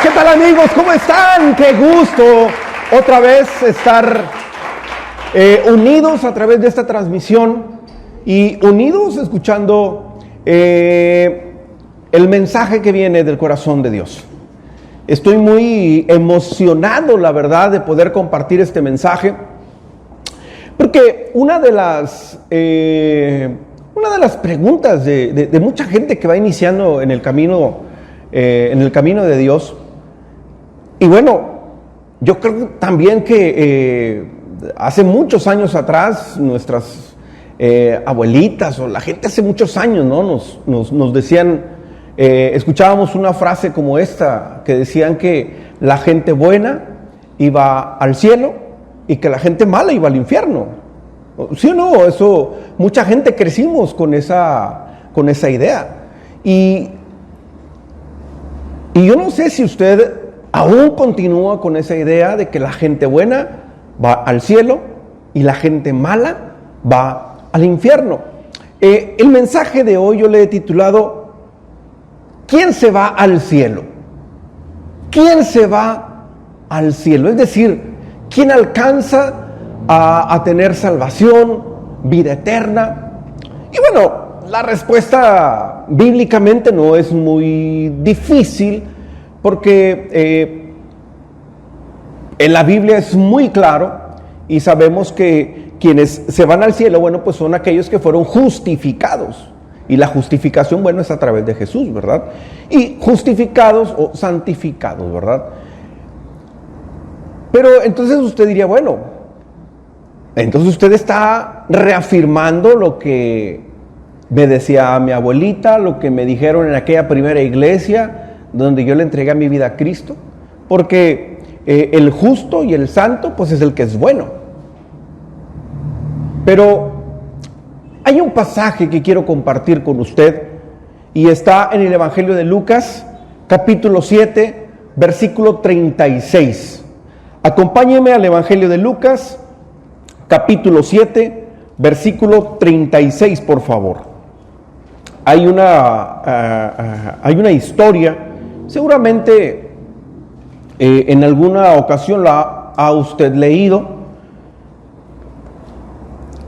¿Qué tal, amigos? ¿Cómo están? Qué gusto otra vez estar unidos a través de esta transmisión y unidos escuchando el mensaje que viene del corazón de Dios. Estoy muy emocionado, la verdad, de poder compartir este mensaje, porque una de las preguntas de mucha gente que va iniciando en el camino de Dios, y bueno, yo creo también que hace muchos años atrás, nuestras abuelitas o la gente hace muchos años, ¿no? nos decían, escuchábamos una frase como esta, que decían que la gente buena iba al cielo y que la gente mala iba al infierno. ¿Sí o no? Eso, mucha gente crecimos con esa idea. Y yo no sé si usted aún continúa con esa idea de que la gente buena va al cielo y la gente mala va al infierno. El mensaje de hoy yo le he titulado ¿Quién se va al cielo? ¿Quién se va al cielo? Es decir, ¿quién alcanza a tener salvación, vida eterna? Y bueno, la respuesta bíblicamente no es muy difícil, porque en la Biblia es muy claro y sabemos que quienes se van al cielo, bueno, pues son aquellos que fueron justificados. Y la justificación, bueno, es a través de Jesús, ¿verdad? Y justificados o santificados, ¿verdad? Pero entonces usted diría, bueno, entonces usted está reafirmando lo que me decía mi abuelita, lo que me dijeron en aquella primera iglesia donde yo le entregué mi vida a Cristo, porque el justo y el santo pues es el que es bueno. Pero hay un pasaje que quiero compartir con usted y está en el Evangelio de Lucas, capítulo 7, versículo 36. Acompáñeme al Evangelio de Lucas, capítulo 7, versículo 36, por favor. Hay una historia, seguramente en alguna ocasión la ha usted leído.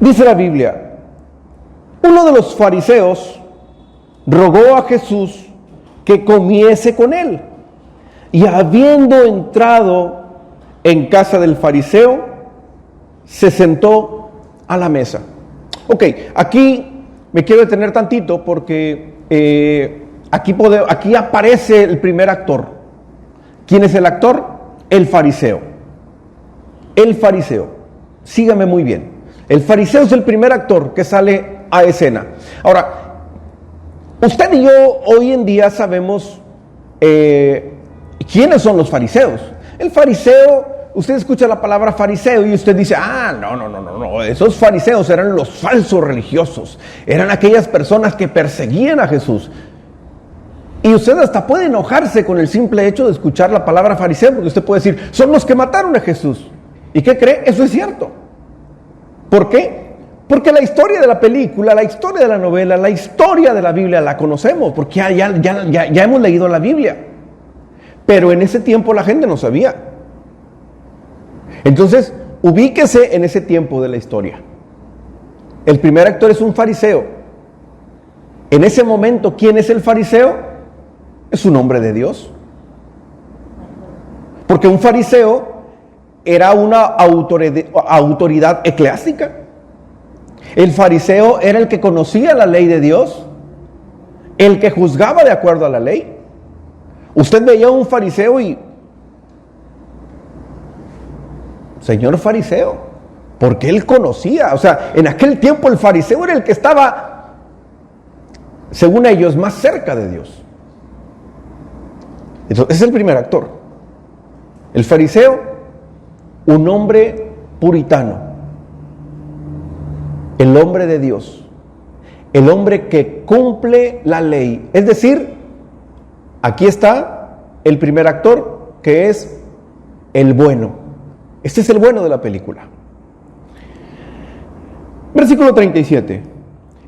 Dice la Biblia: uno de los fariseos rogó a Jesús que comiese con él, y habiendo entrado en casa del fariseo, se sentó a la mesa. Ok, aquí me quiero detener tantito porque aquí aparece el primer actor. ¿Quién es el actor? El fariseo. El fariseo. Sígame muy bien. El fariseo es el primer actor que sale a escena. Ahora, usted y yo hoy en día sabemos quiénes son los fariseos. El fariseo, usted escucha la palabra fariseo y usted dice, no, esos fariseos eran los falsos religiosos, eran aquellas personas que perseguían a Jesús. Y usted hasta puede enojarse con el simple hecho de escuchar la palabra fariseo, porque usted puede decir, son los que mataron a Jesús. ¿Y qué cree? Eso es cierto. ¿Por qué? Porque la historia de la película, la historia de la novela, la historia de la Biblia la conocemos, porque ya hemos leído la Biblia. Pero en ese tiempo la gente no sabía. Entonces, ubíquese en ese tiempo de la historia. El primer actor es un fariseo. En ese momento, ¿quién es el fariseo? Es un hombre de Dios. Porque un fariseo era una autoridad eclesiástica. El fariseo era el que conocía la ley de Dios, el que juzgaba de acuerdo a la ley. Usted veía a un fariseo y, señor fariseo, porque él conocía, o sea, en aquel tiempo el fariseo era el que estaba, según ellos, más cerca de Dios. Entonces, es el primer actor. El fariseo, un hombre puritano, el hombre de Dios, el hombre que cumple la ley. Es decir, aquí está el primer actor, que es el bueno. Este es el bueno de la película. Versículo 37.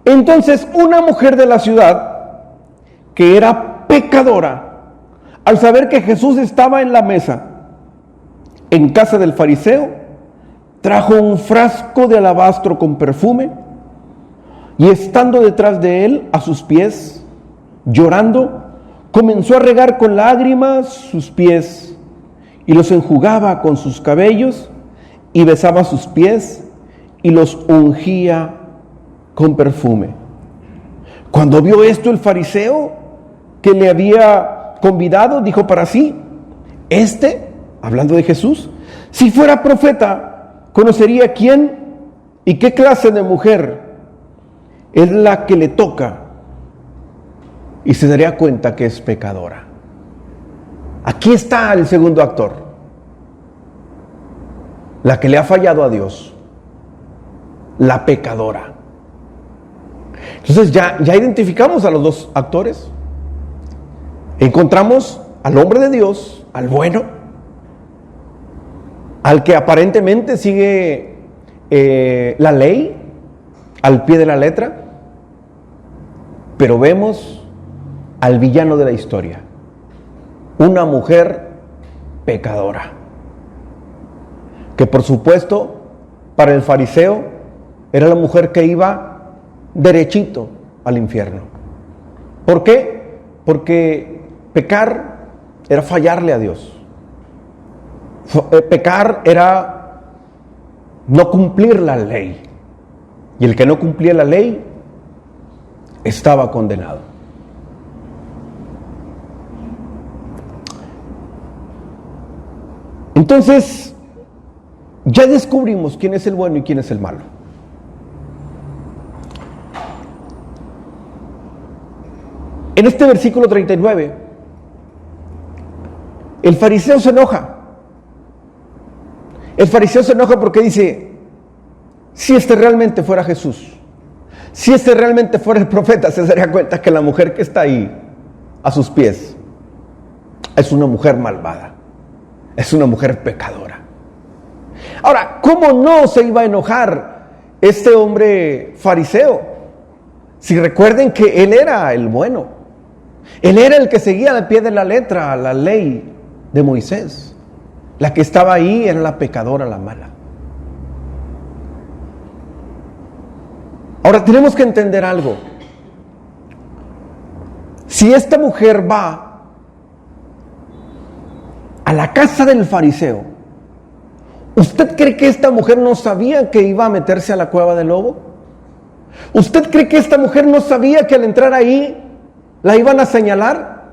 Entonces una mujer de la ciudad, que era pecadora, al saber que Jesús estaba en la mesa, en casa del fariseo, trajo un frasco de alabastro con perfume y estando detrás de él, a sus pies, llorando, comenzó a regar con lágrimas sus pies y los enjugaba con sus cabellos y besaba sus pies y los ungía con perfume. Cuando vio esto el fariseo que le había convidado, dijo para sí: hablando de Jesús, si fuera profeta, conocería quién y qué clase de mujer es la que le toca y se daría cuenta que es pecadora. Aquí está el segundo actor, la que le ha fallado a Dios, la pecadora. Entonces ya identificamos a los dos actores. Encontramos al hombre de Dios, al bueno, al que aparentemente sigue la ley al pie de la letra, pero vemos al villano de la historia, una mujer pecadora, que por supuesto para el fariseo era la mujer que iba derechito al infierno. ¿Por qué? Porque pecar era fallarle a Dios. Pecar era no cumplir la ley. Y el que no cumplía la ley estaba condenado. Entonces, ya descubrimos quién es el bueno y quién es el malo. En este versículo 39, el fariseo se enoja. El fariseo se enoja porque dice: si este realmente fuera Jesús, si este realmente fuera el profeta, se daría cuenta que la mujer que está ahí a sus pies es una mujer malvada, es una mujer pecadora. Ahora, ¿cómo no se iba a enojar este hombre fariseo? Si recuerden que él era el bueno, él era el que seguía al pie de la letra la ley de Moisés. La que estaba ahí era la pecadora, la mala. Ahora tenemos que entender algo. Si esta mujer va a la casa del fariseo, ¿usted cree que esta mujer no sabía que iba a meterse a la cueva del lobo? ¿Usted cree que esta mujer no sabía que al entrar ahí la iban a señalar?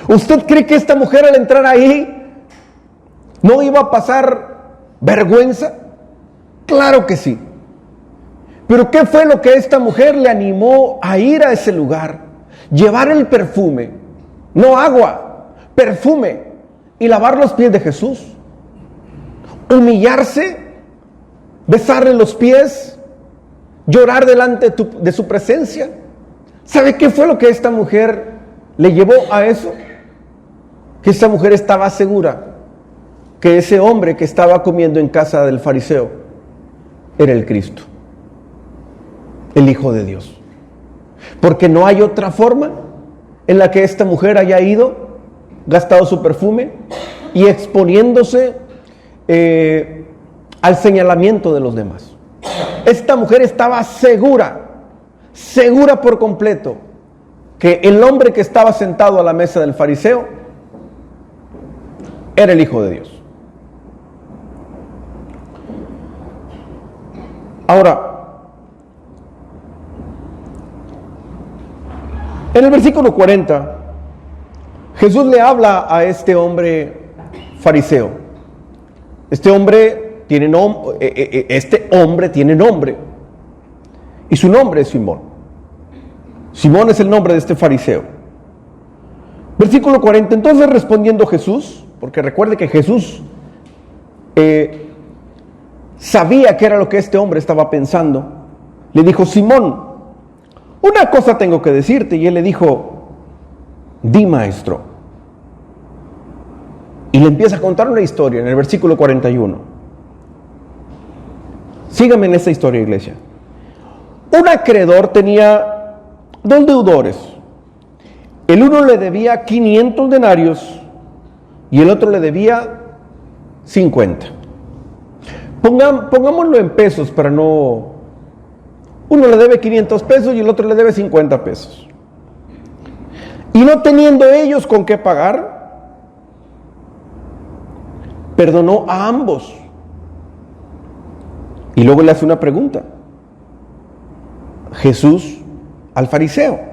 ¿Usted cree que esta mujer al entrar ahí no iba a pasar vergüenza? Claro que sí. Pero ¿qué fue lo que esta mujer le animó a ir a ese lugar? Llevar el perfume, no agua, perfume, y lavar los pies de Jesús. Humillarse, besarle los pies, llorar delante de su presencia. ¿Sabe qué fue lo que esta mujer le llevó a eso? Que esta mujer estaba segura que ese hombre que estaba comiendo en casa del fariseo era el Cristo, el Hijo de Dios. Porque no hay otra forma en la que esta mujer haya ido, gastado su perfume y exponiéndose al señalamiento de los demás. Esta mujer estaba segura por completo que el hombre que estaba sentado a la mesa del fariseo era el Hijo de Dios. Ahora, en el versículo 40, Jesús le habla a este hombre fariseo. Este hombre tiene nombre y su nombre es Simón. Simón es el nombre de este fariseo. Versículo 40, entonces respondiendo Jesús, porque recuerde que Jesús sabía qué era lo que este hombre estaba pensando, le dijo: Simón, una cosa tengo que decirte. Y él le dijo: di, maestro. Y le empieza a contar una historia en el versículo 41. Síganme en esta historia, iglesia. Un acreedor tenía dos deudores. El uno le debía 500 denarios y el otro le debía 50. Pongámoslo en pesos para no... Uno le debe 500 pesos y el otro le debe 50 pesos. Y no teniendo ellos con qué pagar, perdonó a ambos. Y luego le hace una pregunta. Jesús al fariseo.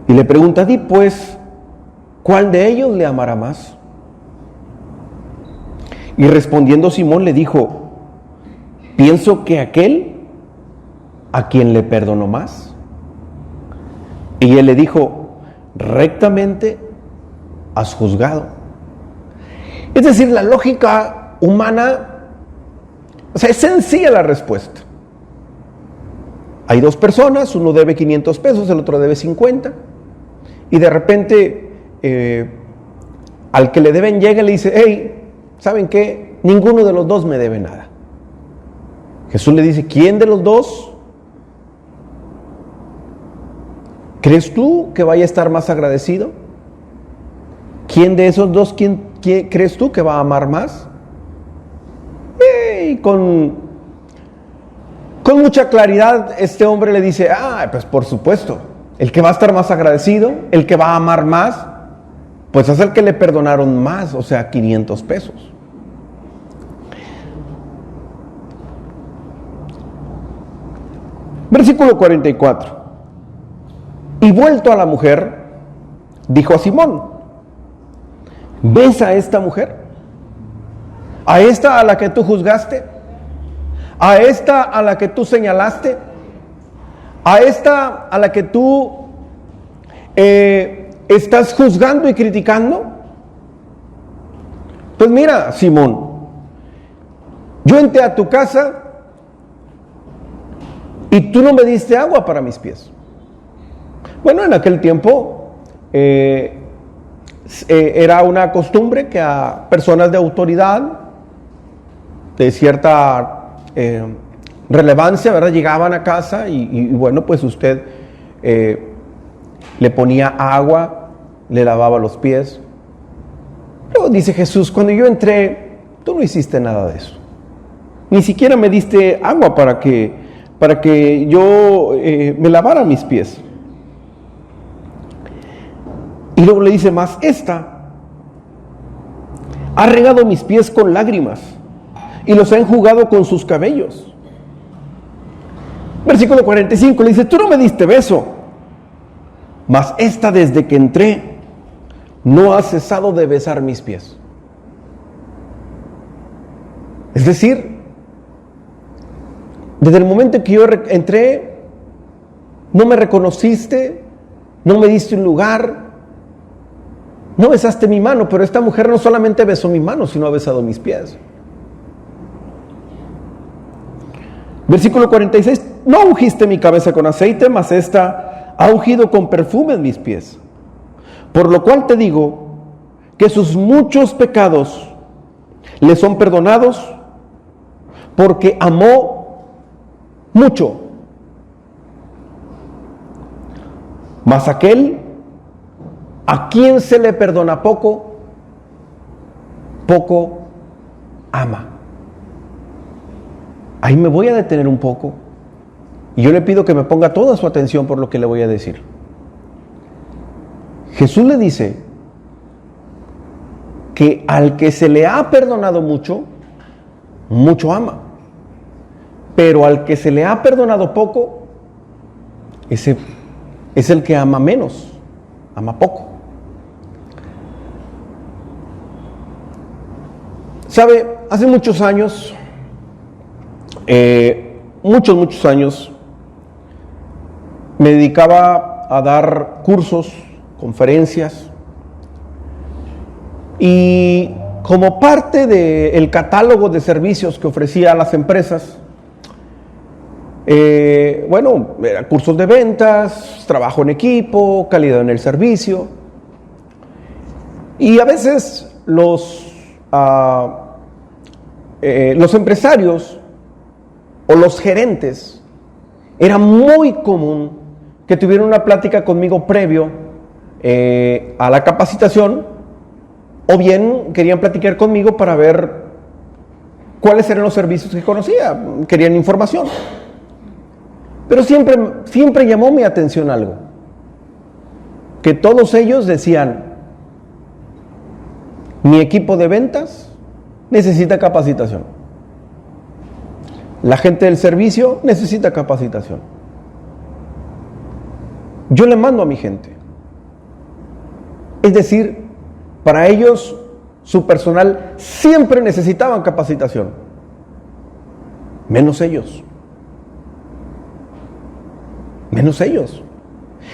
Y le pregunta, di pues, ¿cuál de ellos le amará más? Y respondiendo Simón le dijo, pienso que aquel a quien le perdonó más. Y él le dijo, rectamente has juzgado. Es decir, la lógica humana, o sea, es sencilla la respuesta. Hay dos personas, uno debe 500 pesos, el otro debe 50. Y de repente, al que le deben llega y le dice, hey, ¿saben qué? Ninguno de los dos me debe nada. Jesús le dice, ¿quién de los dos crees tú que vaya a estar más agradecido? ¿Quién de esos dos crees tú que va a amar más? Y con mucha claridad este hombre le dice, pues por supuesto, el que va a estar más agradecido, el que va a amar más, pues es el que le perdonaron más, o sea, 500 pesos. Versículo 44. Y vuelto a la mujer, dijo a Simón, ¿ves a esta mujer? ¿A esta a la que tú juzgaste? ¿A esta a la que tú señalaste? ¿A esta a la que tú estás juzgando y criticando? Pues mira, Simón, yo entré a tu casa y tú no me diste agua para mis pies. Bueno, en aquel tiempo era una costumbre que a personas de autoridad, de cierta relevancia, ¿verdad?, llegaban a casa y bueno, pues usted le ponía agua, le lavaba los pies. Luego dice Jesús, cuando yo entré, tú no hiciste nada de eso. Ni siquiera me diste agua para que yo me lavara mis pies. Y luego le dice más, esta ha regado mis pies con lágrimas y los ha enjugado con sus cabellos. Versículo 45 le dice, tú no me diste beso, mas esta desde que entré no ha cesado de besar mis pies. Es decir, desde el momento que yo entré, no me reconociste, no me diste un lugar, no besaste mi mano, pero esta mujer no solamente besó mi mano, sino ha besado mis pies. Versículo 46, no ungiste mi cabeza con aceite, mas esta ha ungido con perfume en mis pies. Por lo cual te digo que sus muchos pecados le son perdonados, porque amó mucho. Mas aquel a quien se le perdona poco, poco ama. Ahí me voy a detener un poco y yo le pido que me ponga toda su atención por lo que le voy a decir. Jesús le dice que al que se le ha perdonado mucho, mucho ama. Pero al que se le ha perdonado poco, ese es el que ama menos, ama poco. ¿Sabe? Hace muchos años, muchos años, me dedicaba a dar cursos, conferencias, y como parte del catálogo de servicios que ofrecía a las empresas, cursos de ventas, trabajo en equipo, calidad en el servicio, y a veces los empresarios o los gerentes, era muy común que tuvieran una plática conmigo previo a la capacitación, o bien querían platicar conmigo para ver cuáles eran los servicios que conocía, querían información. Pero siempre llamó mi atención algo, que todos ellos decían: mi equipo de ventas necesita capacitación, la gente del servicio necesita capacitación, yo le mando a mi gente. Es decir, para ellos, su personal siempre necesitaban capacitación, menos ellos.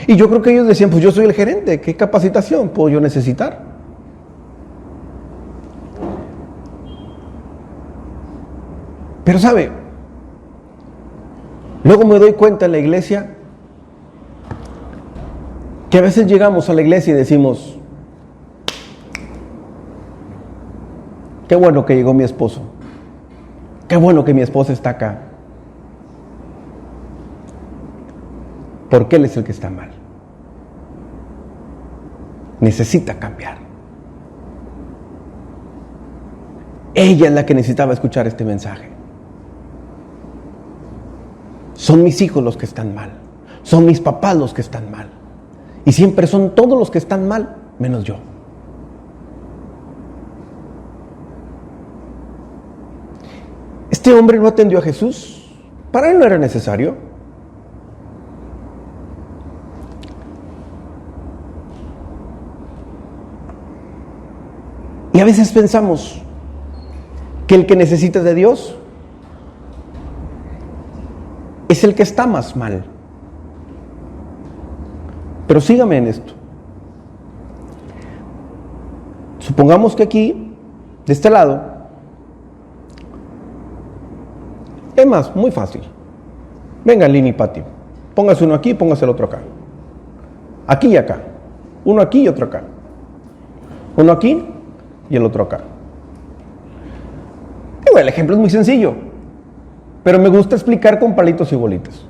Y yo creo que ellos decían: pues yo soy el gerente, ¿qué capacitación puedo yo necesitar? Pero sabe, luego me doy cuenta en la iglesia que a veces llegamos a la iglesia y decimos: qué bueno que llegó mi esposo, qué bueno que mi esposa está acá, porque él es el que está mal, necesita cambiar. Ella es la que necesitaba escuchar este mensaje. Son mis hijos los que están mal, son mis papás los que están mal, y siempre son todos los que están mal, menos yo. Este hombre no atendió a Jesús, para él no era necesario. Y a veces pensamos que el que necesita de Dios es el que está más mal. Pero sígame en esto. Supongamos que aquí, de este lado, es más, muy fácil. Venga, Lini y Pati, póngase uno aquí, póngase el otro acá. Aquí y acá. Uno aquí y otro acá. Uno aquí y el otro acá. Y bueno, el ejemplo es muy sencillo, pero me gusta explicar con palitos y bolitas.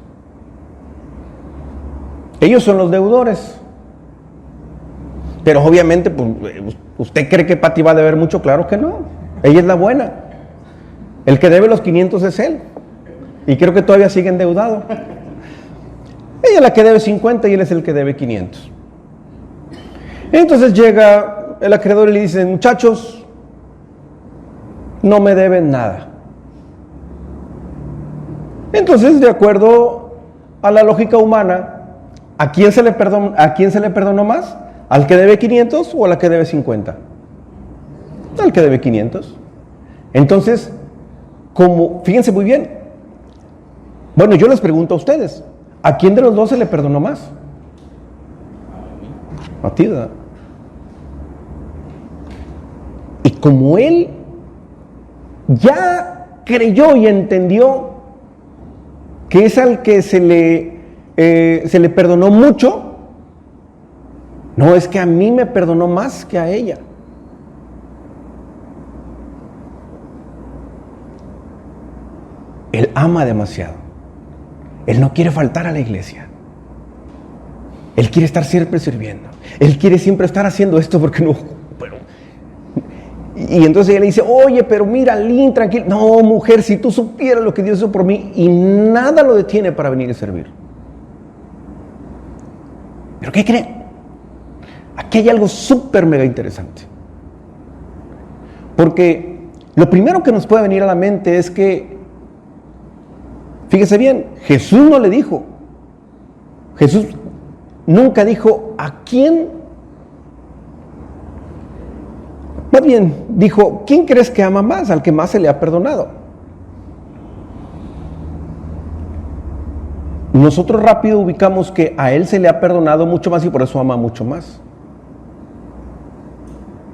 Ellos son los deudores. Pero obviamente, pues, ¿usted cree que Pati va a deber mucho? Claro que no. Ella es la buena. El que debe los 500 es él. Y creo que todavía sigue endeudado. Ella es la que debe 50 y él es el que debe 500. Entonces llega el acreedor y le dice: muchachos, no me deben nada. Entonces, de acuerdo a la lógica humana, ¿a quién se le perdonó más? ¿Al que debe 500 o a la que debe 50? Al que debe 500. Entonces, fíjense muy bien. Bueno, yo les pregunto a ustedes, ¿a quién de los dos se le perdonó más? A ti, ¿verdad? Y como él ya creyó y entendió que es al que se le perdonó mucho, no, es que a mí me perdonó más que a ella. Él ama demasiado. Él no quiere faltar a la iglesia. Él quiere estar siempre sirviendo. Él quiere siempre estar haciendo esto porque no... Y entonces ella le dice: oye, pero mira, Lynn, tranquilo. No, mujer, si tú supieras lo que Dios hizo por mí, y nada lo detiene para venir a servir. ¿Pero qué creen? Aquí hay algo súper mega interesante. Porque lo primero que nos puede venir a la mente es que, fíjese bien, Jesús no le dijo. Jesús nunca dijo a quién. Más bien, dijo: ¿quién crees que ama más? Al que más se le ha perdonado. Nosotros rápido ubicamos que a él se le ha perdonado mucho más y por eso ama mucho más.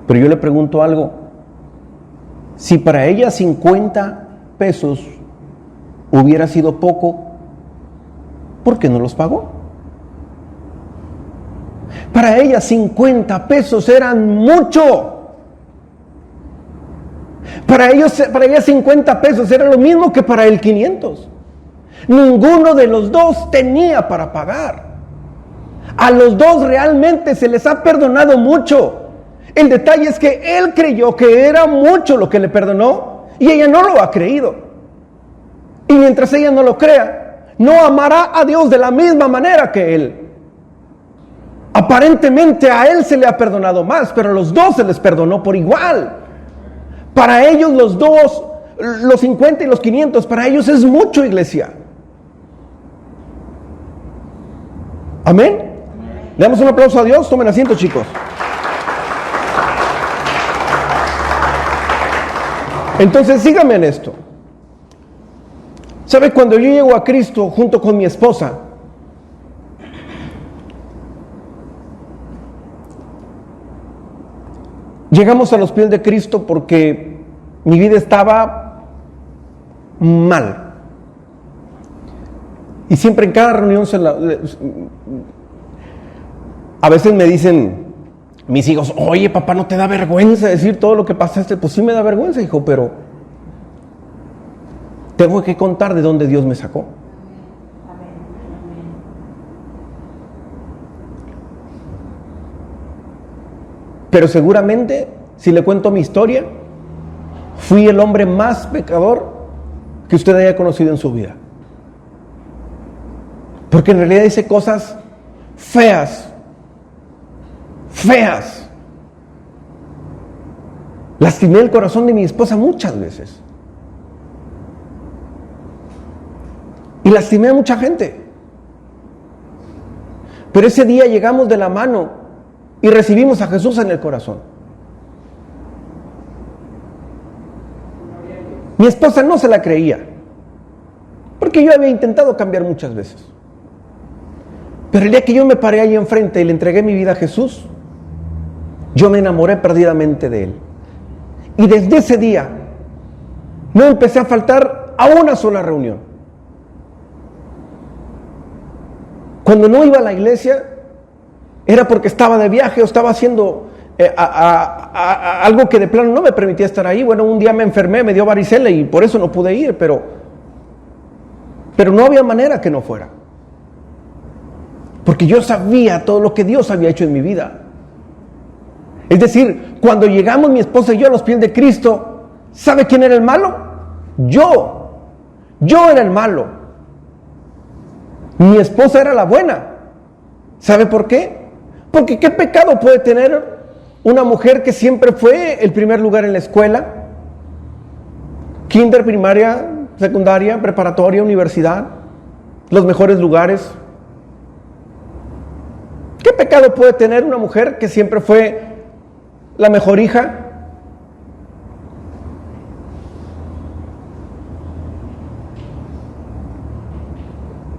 Pero yo le pregunto algo: si para ella 50 pesos hubiera sido poco, ¿por qué no los pagó? Para ella 50 pesos eran mucho. Para ella 50 pesos era lo mismo que para él 500. Ninguno de los dos tenía para pagar. A los dos realmente se les ha perdonado mucho. El detalle es que él creyó que era mucho lo que le perdonó y ella no lo ha creído. Y mientras ella no lo crea, no amará a Dios de la misma manera que él. Aparentemente a él se le ha perdonado más, pero a los dos se les perdonó por igual. Para ellos los dos, los 50 y los 500, para ellos es mucho, iglesia. Amén. Le damos un aplauso a Dios. Tomen asiento, chicos. Entonces síganme en esto. ¿Sabe? Cuando yo llego a Cristo junto con mi esposa, llegamos a los pies de Cristo porque mi vida estaba mal. Y siempre en cada reunión a veces me dicen mis hijos, oye papá, ¿no te da vergüenza decir todo lo que pasaste? Pues sí me da vergüenza, hijo, pero tengo que contar de dónde Dios me sacó. Pero seguramente, si le cuento mi historia, fui el hombre más pecador que usted haya conocido en su vida. Porque en realidad hice cosas feas. Lastimé el corazón de mi esposa muchas veces. Y lastimé a mucha gente. Pero ese día llegamos de la mano y recibimos a Jesús en el corazón. Mi esposa no se la creía, porque yo había intentado cambiar muchas veces. Pero el día que yo me paré ahí enfrente y le entregué mi vida a Jesús, yo me enamoré perdidamente de Él. Y desde ese día no empecé a faltar a una sola reunión. Cuando no iba a la iglesia, era porque estaba de viaje o estaba haciendo algo que de plano no me permitía estar ahí. Bueno, un día me enfermé, me dio varicela y por eso no pude ir, pero no había manera que no fuera. Porque yo sabía todo lo que Dios había hecho en mi vida. Es decir, cuando llegamos mi esposa y yo a los pies de Cristo, ¿sabe quién era el malo? Yo era el malo. Mi esposa era la buena. ¿Sabe por qué? Porque ¿qué pecado puede tener una mujer que siempre fue el primer lugar en la escuela? Kinder, primaria, secundaria, preparatoria, universidad, los mejores lugares. ¿Qué pecado puede tener una mujer que siempre fue la mejor hija?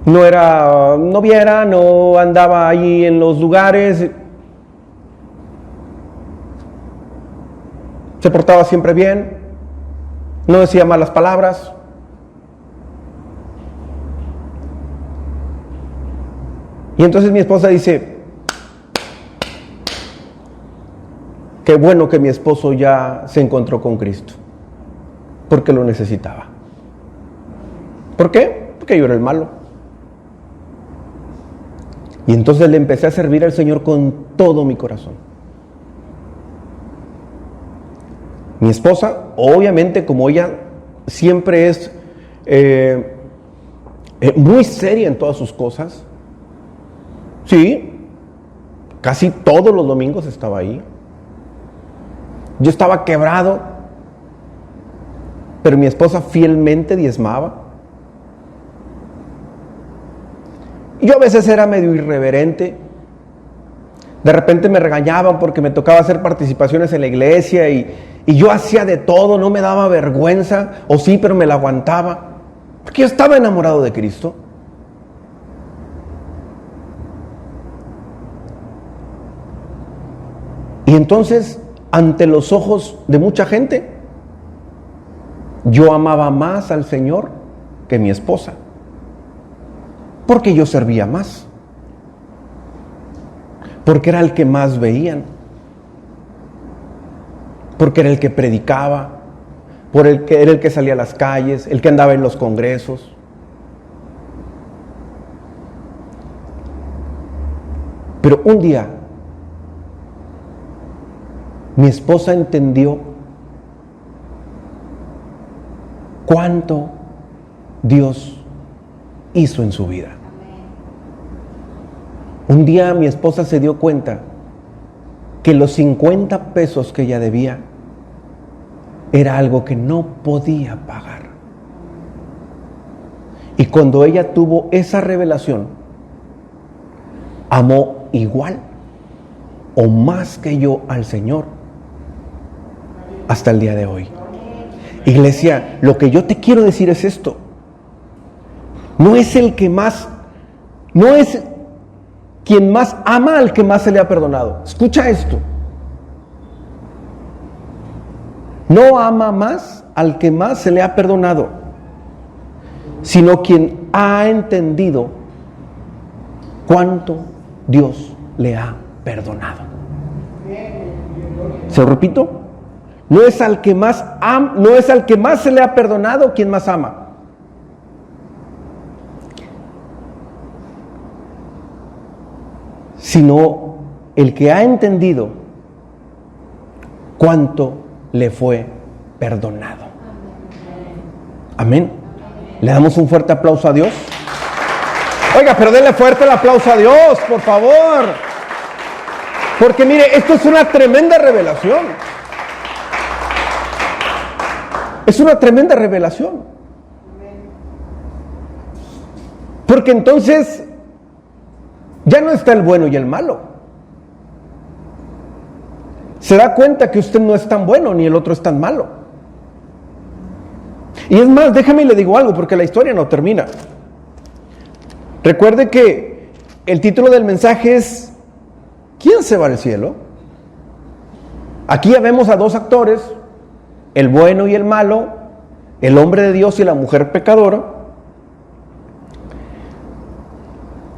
No era noviera, no andaba allí en los lugares, se portaba siempre bien, no decía malas palabras. Y entonces mi esposa dice, qué bueno que mi esposo ya se encontró con Cristo, porque lo necesitaba. ¿Por qué? Porque yo era el malo. Y entonces le empecé a servir al Señor con todo mi corazón. Mi esposa, obviamente, como ella siempre es muy seria en todas sus cosas, sí, casi todos los domingos estaba ahí. Yo estaba quebrado, pero mi esposa fielmente diezmaba. Yo a veces era medio irreverente. De repente me regañaban porque me tocaba hacer participaciones en la iglesia y yo hacía de todo, no me daba vergüenza, o sí, pero me la aguantaba, porque yo estaba enamorado de Cristo. Y entonces, ante los ojos de mucha gente, yo amaba más al Señor que mi esposa, porque yo servía más, porque era el que más veían, porque era el que predicaba, era el que salía a las calles, el que andaba en los congresos. Pero un día, mi esposa entendió cuánto Dios hizo en su vida. Un día mi esposa se dio cuenta que los 50 pesos que ella debía era algo que no podía pagar. Y cuando ella tuvo esa revelación, amó igual o más que yo al Señor hasta el día de hoy. Iglesia, lo que yo te quiero decir es esto. No es quien más ama al que más se le ha perdonado. Escucha esto. No ama más al que más se le ha perdonado, sino quien ha entendido cuánto Dios le ha perdonado. ¿Se lo repito? No es al que más se le ha perdonado quien más ama, sino el que ha entendido cuánto le fue perdonado. Amén. ¿Le damos un fuerte aplauso a Dios? Oiga, pero denle fuerte el aplauso a Dios, por favor. Porque mire, esto es una tremenda revelación. Es una tremenda revelación. Porque entonces ya no está el bueno y el malo. Se da cuenta que usted no es tan bueno ni el otro es tan malo. Y es más, déjame y le digo algo porque la historia no termina. Recuerde que el título del mensaje es ¿quién se va al cielo? Aquí ya vemos a dos actores, el bueno y el malo, el hombre de Dios y la mujer pecadora.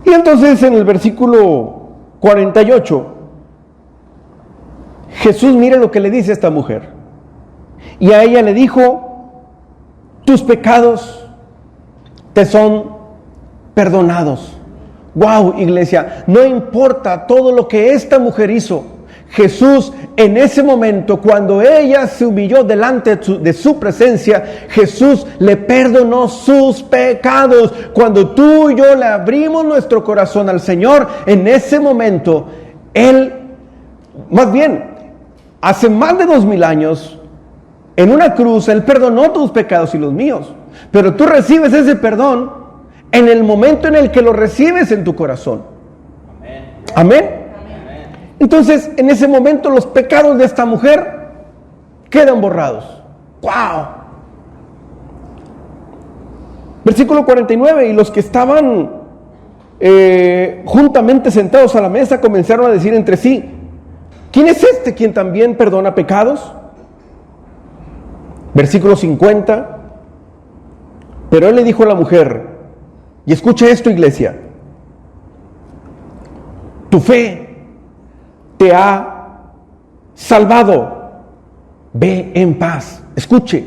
Y entonces en el versículo 48, Jesús mire lo que le dice a esta mujer. Y a ella le dijo: tus pecados te son perdonados. Wow, iglesia, no importa todo lo que esta mujer hizo. Jesús en ese momento, cuando ella se humilló delante de su presencia, Jesús le perdonó sus pecados. Cuando tú y yo le abrimos nuestro corazón al Señor, en ese momento, hace más de 2000 años, en una cruz, Él perdonó tus pecados y los míos. Pero tú recibes ese perdón en el momento en el que lo recibes en tu corazón. Amén. Entonces, en ese momento los pecados de esta mujer quedan borrados. ¡Wow! Versículo 49, y los que estaban juntamente sentados a la mesa comenzaron a decir entre sí: ¿quién es este quien también perdona pecados? Versículo 50, pero él le dijo a la mujer, y escucha esto, iglesia: tu fe te ha salvado, ve en paz. Escuche,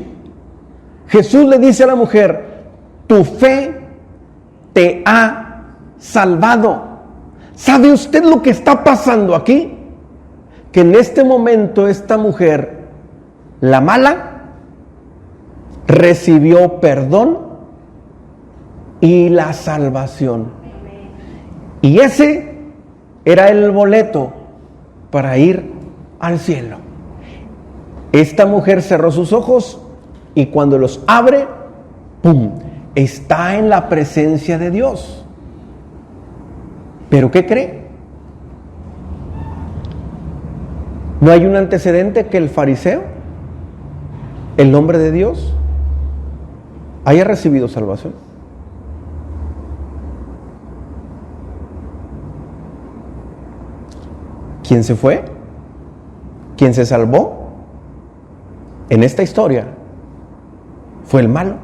Jesús le dice a la mujer: tu fe te ha salvado. ¿Sabe usted lo que está pasando aquí? Que en este momento esta mujer, la mala, recibió perdón y la salvación. Y ese era el boleto para ir al cielo. Esta mujer cerró sus ojos y cuando los abre, ¡pum!, está en la presencia de Dios. ¿Pero qué cree? ¿No hay un antecedente que el fariseo, el hombre de Dios, haya recibido salvación? ¿Quién se fue? ¿Quién se salvó? En esta historia fue el malo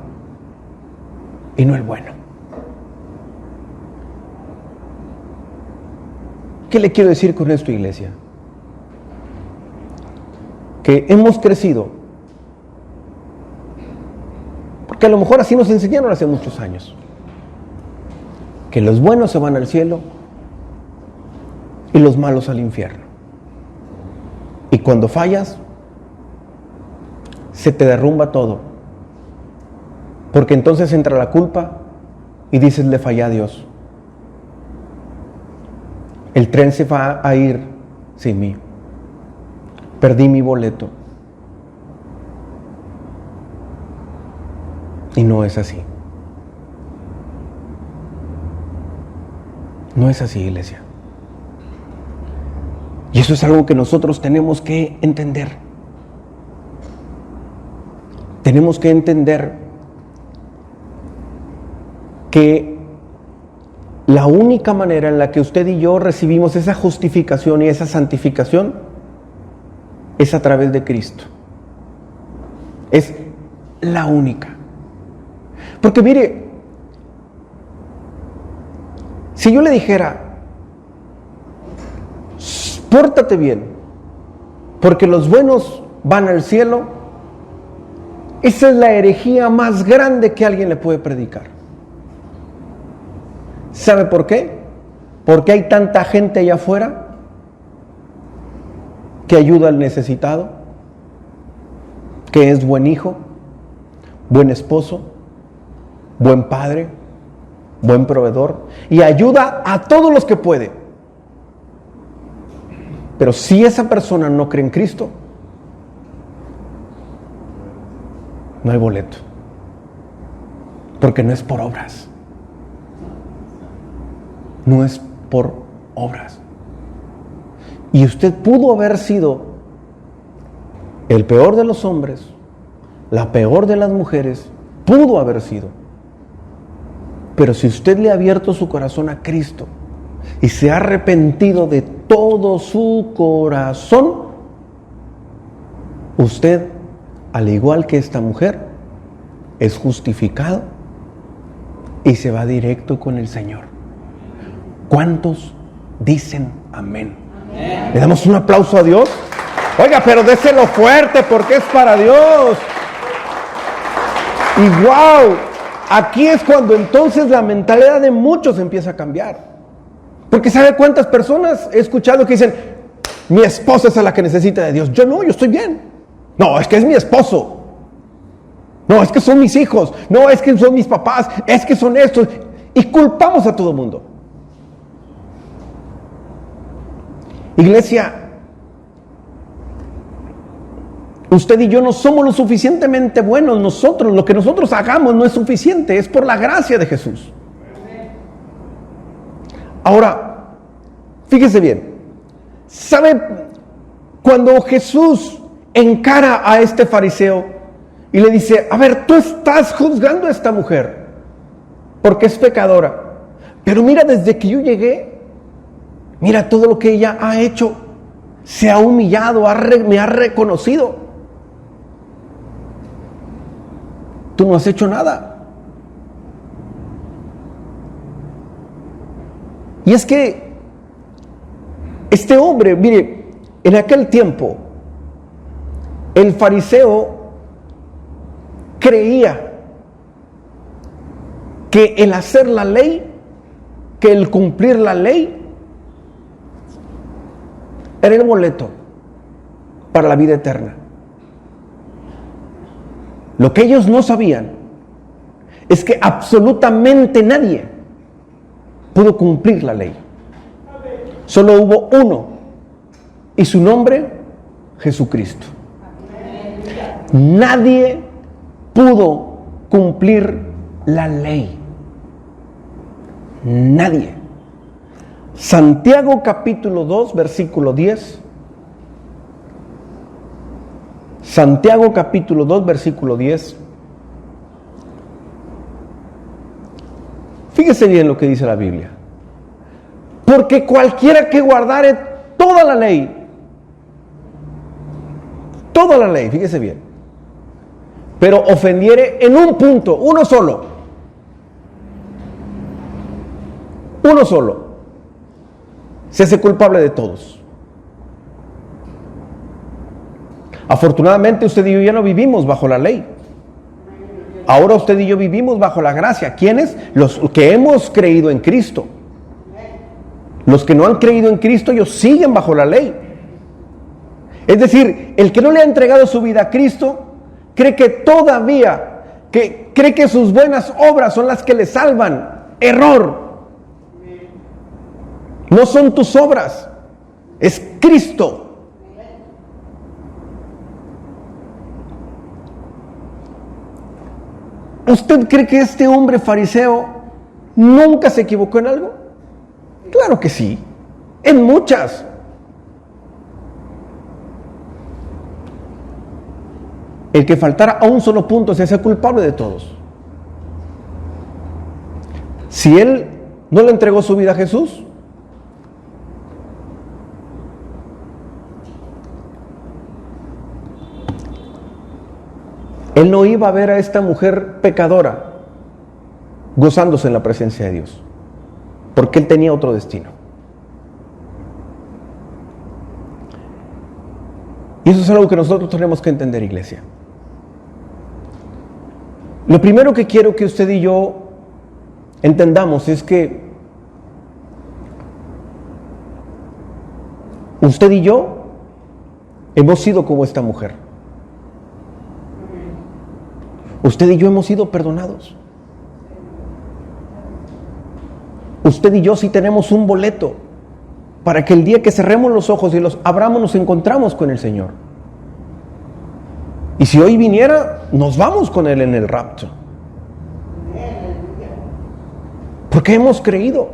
y no el bueno. ¿Qué le quiero decir con esto, iglesia? Que hemos crecido, porque a lo mejor así nos enseñaron hace muchos años, que los buenos se van al cielo y los malos al infierno. Y cuando fallas, se te derrumba todo. Porque entonces entra la culpa y dices, le fallé a Dios. El tren se va a ir sin mí. Perdí mi boleto. Y no es así. No es así, iglesia. Y eso es algo que nosotros tenemos que entender. Tenemos que entender que la única manera en la que usted y yo recibimos esa justificación y esa santificación es a través de Cristo. Es la única. Porque mire, si yo le dijera, pórtate bien, porque los buenos van al cielo, esa es la herejía más grande que alguien le puede predicar. ¿Sabe por qué? Porque hay tanta gente allá afuera que ayuda al necesitado, que es buen hijo, buen esposo, buen padre, buen proveedor, y ayuda a todos los que puede. Pero si esa persona no cree en Cristo, no hay boleto. Porque no es por obras. No es por obras. Y usted pudo haber sido el peor de los hombres, la peor de las mujeres, pudo haber sido. Pero si usted le ha abierto su corazón a Cristo y se ha arrepentido de todo su corazón, usted, al igual que esta mujer, es justificado y se va directo con el Señor. ¿Cuántos dicen amén? ¿Le damos un aplauso a Dios? Oiga, pero déselo fuerte porque es para Dios. Y wow, aquí es cuando entonces la mentalidad de muchos empieza a cambiar. Porque ¿sabe cuántas personas he escuchado que dicen, mi esposa es la que necesita de Dios? Yo no, yo estoy bien. No, es que es mi esposo. No, es que son mis hijos. No, es que son mis papás. Es que son estos. Y culpamos a todo el mundo. Iglesia, usted y yo no somos lo suficientemente buenos. Nosotros, lo que nosotros hagamos no es suficiente. Es por la gracia de Jesús. Ahora, fíjese bien. ¿Sabe cuando Jesús encara a este fariseo y le dice, a ver, tú estás juzgando a esta mujer porque es pecadora, pero mira, desde que yo llegué, mira todo lo que ella ha hecho, se ha humillado, me ha reconocido. Tú no has hecho nada. Y es que este hombre, mire, en aquel tiempo, el fariseo creía que el hacer la ley, que el cumplir la ley, era el boleto para la vida eterna. Lo que ellos no sabían es que absolutamente nadie pudo cumplir la ley. Solo hubo uno, y su nombre, Jesucristo. Nadie pudo cumplir la ley. Nadie. Santiago capítulo 2, versículo 10. Santiago capítulo 2, versículo 10. Fíjese bien lo que dice la Biblia. Porque cualquiera que guardare toda la ley, fíjese bien, pero ofendiere en un punto, uno solo, se hace culpable de todos. Afortunadamente usted y yo ya no vivimos bajo la ley. Ahora usted y yo vivimos bajo la gracia. ¿Quiénes? Los que hemos creído en Cristo. Los que no han creído en Cristo, ellos siguen bajo la ley. Es decir, el que no le ha entregado su vida a Cristo, cree que todavía, cree que sus buenas obras son las que le salvan. Error. No son tus obras, es Cristo. ¿Usted cree que este hombre fariseo nunca se equivocó en algo? Claro que sí, en muchas. El que faltara a un solo punto se hace culpable de todos. Si él no le entregó su vida a Jesús, él no iba a ver a esta mujer pecadora gozándose en la presencia de Dios, porque él tenía otro destino. Y eso es algo que nosotros tenemos que entender, iglesia. Lo primero que quiero que usted y yo entendamos es que usted y yo hemos sido como esta mujer. Usted y yo hemos sido perdonados. Usted y yo sí tenemos un boleto para que el día que cerremos los ojos y los abramos nos encontramos con el Señor. Y si hoy viniera, nos vamos con Él en el rapto. Porque hemos creído.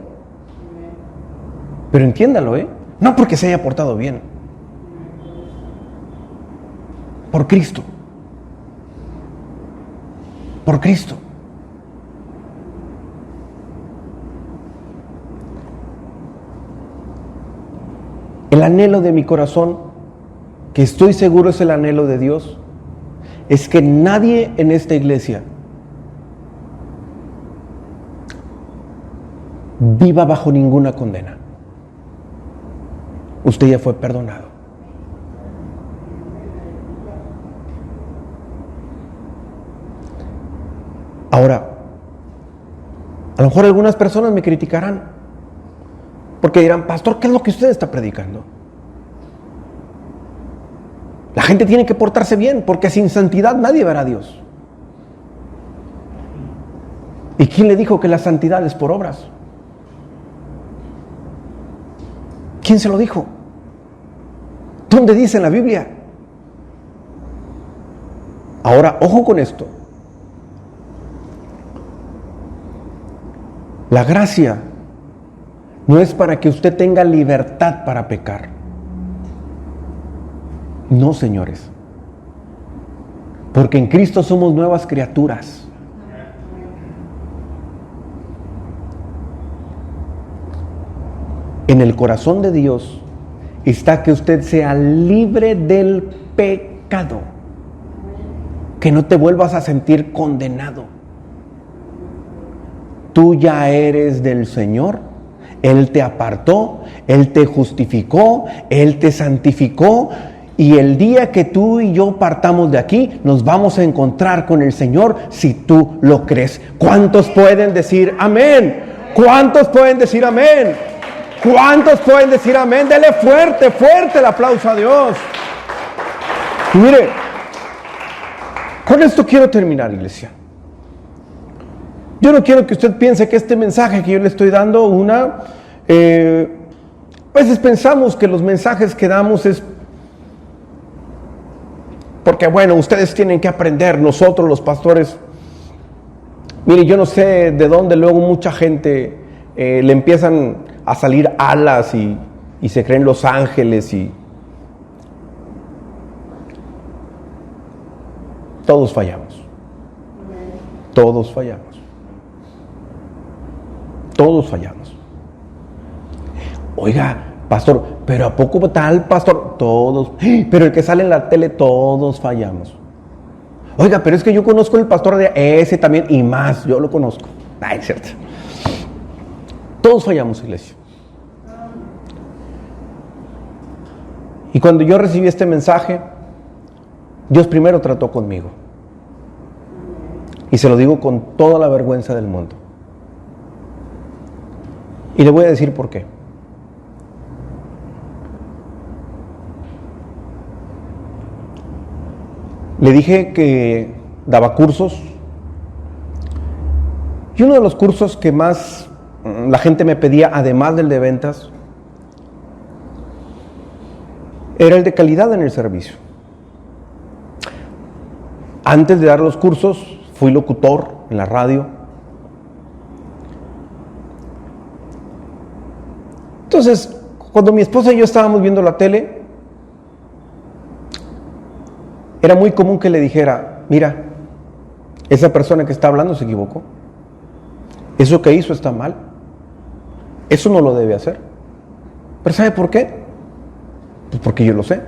Pero entiéndalo, no porque se haya portado bien. Por Cristo. Por Cristo. El anhelo de mi corazón, que estoy seguro es el anhelo de Dios, es que nadie en esta iglesia viva bajo ninguna condena. Usted ya fue perdonado. Ahora, a lo mejor algunas personas me criticarán, porque dirán, pastor, ¿qué es lo que usted está predicando? La gente tiene que portarse bien, porque sin santidad nadie verá a Dios. ¿Y quién le dijo que la santidad es por obras? ¿Quién se lo dijo? ¿Dónde dice en la Biblia? Ahora, ojo con esto. La gracia no es para que usted tenga libertad para pecar. No, señores. Porque en Cristo somos nuevas criaturas. En el corazón de Dios está que usted sea libre del pecado. Que no te vuelvas a sentir condenado. Tú ya eres del Señor. Él te apartó, Él te justificó, Él te santificó. Y el día que tú y yo partamos de aquí, nos vamos a encontrar con el Señor si tú lo crees. ¿Cuántos pueden decir amén? ¿Cuántos pueden decir amén? ¿Cuántos pueden decir amén? Dele fuerte, fuerte el aplauso a Dios. Y mire, con esto quiero terminar, iglesia. Yo no quiero que usted piense que este mensaje que yo le estoy dando, a veces pensamos que los mensajes que damos es porque, bueno, ustedes tienen que aprender, nosotros los pastores. Mire, yo no sé de dónde luego mucha gente le empiezan a salir alas y se creen los ángeles y todos fallamos. Todos fallamos. Todos fallamos. Oiga, pastor, pero ¿a poco tal, pastor? Todos. Pero el que sale en la tele, todos fallamos. Oiga, pero es que yo conozco el pastor de ese también y más, yo lo conozco. Ay, cierto. Todos fallamos, iglesia. Y cuando yo recibí este mensaje, Dios primero trató conmigo. Y se lo digo con toda la vergüenza del mundo. Y le voy a decir por qué. Le dije que daba cursos. Y uno de los cursos que más la gente me pedía, además del de ventas, era el de calidad en el servicio. Antes de dar los cursos, fui locutor en la radio. Entonces, cuando mi esposa y yo estábamos viendo la tele, era muy común que le dijera: mira, esa persona que está hablando se equivocó. Eso que hizo está mal. Eso no lo debe hacer. ¿Pero sabe por qué? Pues porque yo lo sé.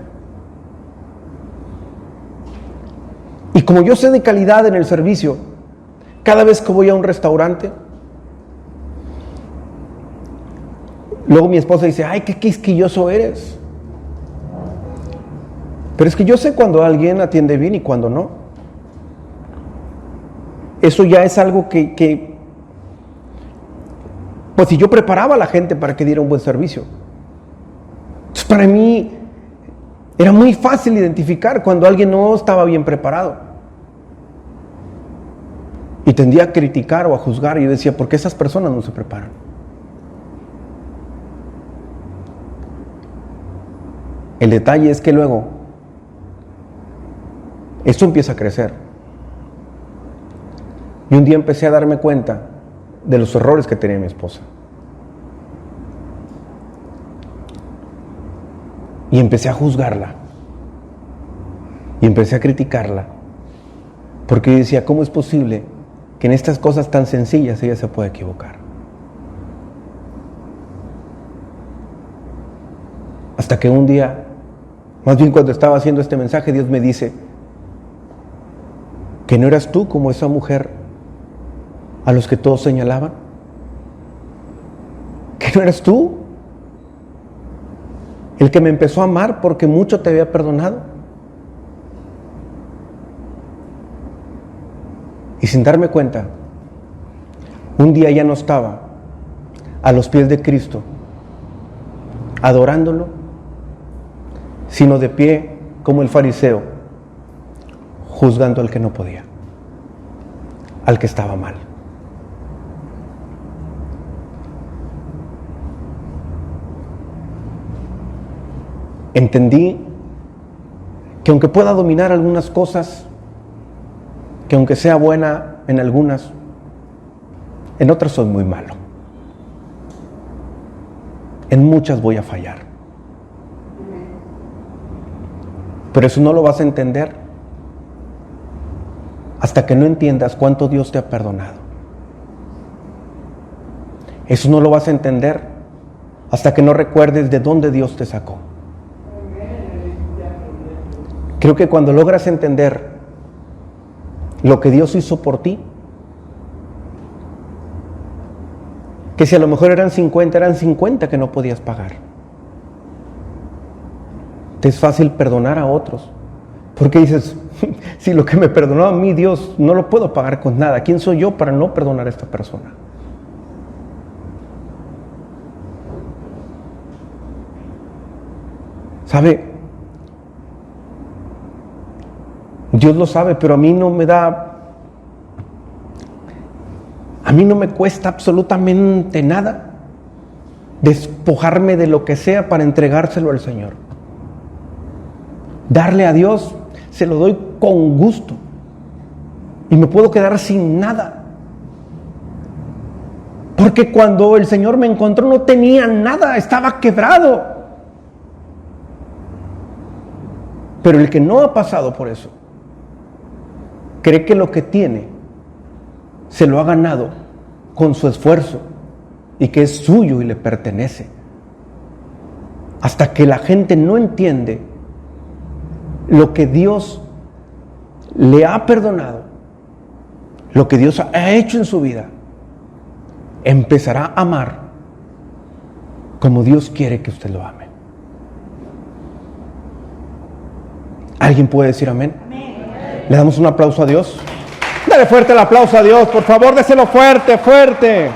Y como yo sé de calidad en el servicio, cada vez que voy a un restaurante, luego mi esposa dice: ay, qué quisquilloso eres. Pero es que yo sé cuando alguien atiende bien y cuando no. Eso ya es algo que pues si yo preparaba a la gente para que diera un buen servicio. Entonces para mí era muy fácil identificar cuando alguien no estaba bien preparado. Y tendía a criticar o a juzgar, y yo decía: ¿por qué esas personas no se preparan? El detalle es que luego esto empieza a crecer. Y un día empecé a darme cuenta de los errores que tenía mi esposa. Y empecé a juzgarla. Y empecé a criticarla. Porque yo decía: ¿cómo es posible que en estas cosas tan sencillas ella se pueda equivocar? Hasta que un día, más bien cuando estaba haciendo este mensaje, Dios me dice: ¿que no eras tú como esa mujer a los que todos señalaban? ¿Que no eras tú el que me empezó a amar porque mucho te había perdonado? Y sin darme cuenta, un día ya no estaba a los pies de Cristo, adorándolo, sino de pie como el fariseo, juzgando al que no podía, al que estaba mal. Entendí que aunque pueda dominar algunas cosas, que aunque sea buena en algunas, en otras soy muy malo. En muchas voy a fallar. Pero eso no lo vas a entender hasta que no entiendas cuánto Dios te ha perdonado. Eso no lo vas a entender hasta que no recuerdes de dónde Dios te sacó. Creo que cuando logras entender lo que Dios hizo por ti, que si a lo mejor eran 50 que no podías pagar, te es fácil perdonar a otros, porque dices: si lo que me perdonó a mí Dios no lo puedo pagar con nada, ¿quién soy yo para no perdonar a esta persona? ¿Sabe? Dios lo sabe, pero a mí no me cuesta absolutamente nada despojarme de lo que sea para entregárselo al Señor. Darle a Dios, se lo doy con gusto. Y me puedo quedar sin nada. Porque cuando el Señor me encontró no tenía nada, estaba quebrado. Pero el que no ha pasado por eso, cree que lo que tiene se lo ha ganado con su esfuerzo y que es suyo y le pertenece. Hasta que la gente no entiende lo que Dios le ha perdonado, lo que Dios ha hecho en su vida, empezará a amar como Dios quiere que usted lo ame. ¿Alguien puede decir amén? ¿Le damos un aplauso a Dios? Dale fuerte el aplauso a Dios, por favor, déselo fuerte, fuerte.